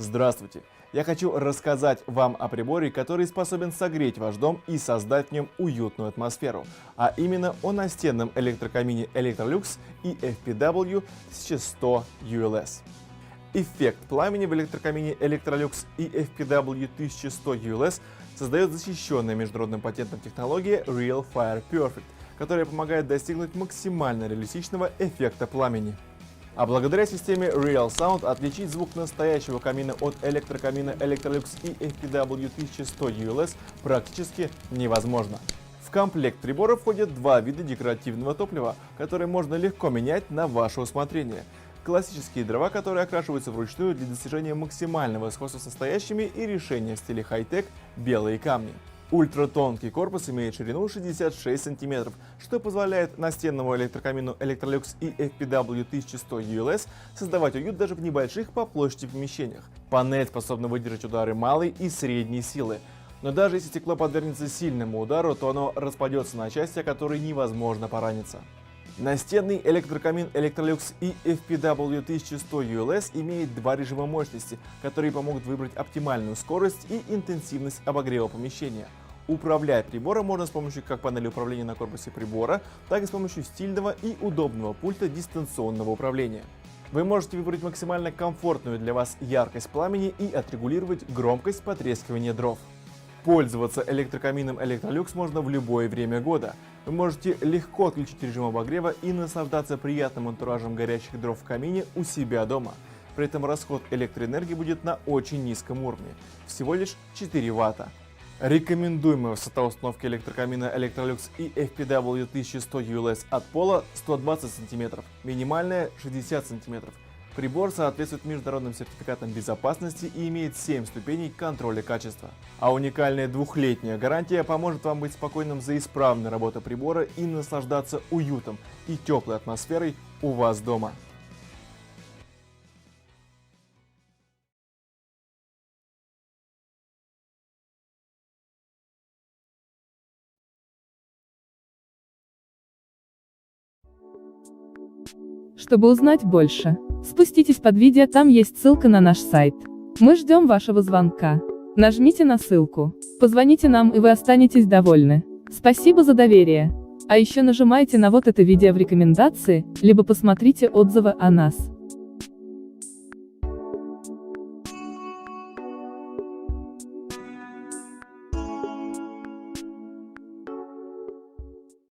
Здравствуйте! Я хочу рассказать вам о приборе, который способен согреть ваш дом и создать в нем уютную атмосферу, а именно о настенном электрокамине Electrolux EFPW 1100 ULS. Эффект пламени в электрокамине Electrolux EFPW 1100 ULS создает защищенная международным патентом технология Real Fire Perfect, которая помогает достигнуть максимально реалистичного эффекта пламени. А благодаря системе Real Sound отличить звук настоящего камина от электрокамина Electrolux EFPW 1100 ULS практически невозможно. В комплект прибора входят два вида декоративного топлива, которые можно легко менять на ваше усмотрение. Классические дрова, которые окрашиваются вручную для достижения максимального сходства с настоящими, и решение в стиле хай-тек белые камни. Ультратонкий корпус имеет ширину 66 см, что позволяет настенному электрокамину Electrolux EFPW 1100 ULS создавать уют даже в небольших по площади помещениях. Панель способна выдержать удары малой и средней силы. Но даже если стекло подвергнется сильному удару, то оно распадется на части, о которые невозможно пораниться. Настенный электрокамин Electrolux EFPW 1100 ULS имеет два режима мощности, которые помогут выбрать оптимальную скорость и интенсивность обогрева помещения. Управлять прибором можно с помощью как панели управления на корпусе прибора, так и с помощью стильного и удобного пульта дистанционного управления. Вы можете выбрать максимально комфортную для вас яркость пламени и отрегулировать громкость потрескивания дров. Пользоваться электрокамином Electrolux можно в любое время года. Вы можете легко отключить режим обогрева и наслаждаться приятным антуражем горящих дров в камине у себя дома. При этом расход электроэнергии будет на очень низком уровне, всего лишь 4 Вт. Рекомендуемая высота установки электрокамина Electrolux EFPW 1100 ULS от пола 120 см, минимальная 60 см. Прибор соответствует международным сертификатам безопасности и имеет 7 ступеней контроля качества. А уникальная двухлетняя гарантия поможет вам быть спокойным за исправную работу прибора и наслаждаться уютом и теплой атмосферой у вас дома. Чтобы узнать больше, спуститесь под видео, там есть ссылка на наш сайт. Мы ждем вашего звонка. Нажмите на ссылку, позвоните нам, и вы останетесь довольны. Спасибо за доверие. А еще нажимайте на вот это видео в рекомендации, либо посмотрите отзывы о нас.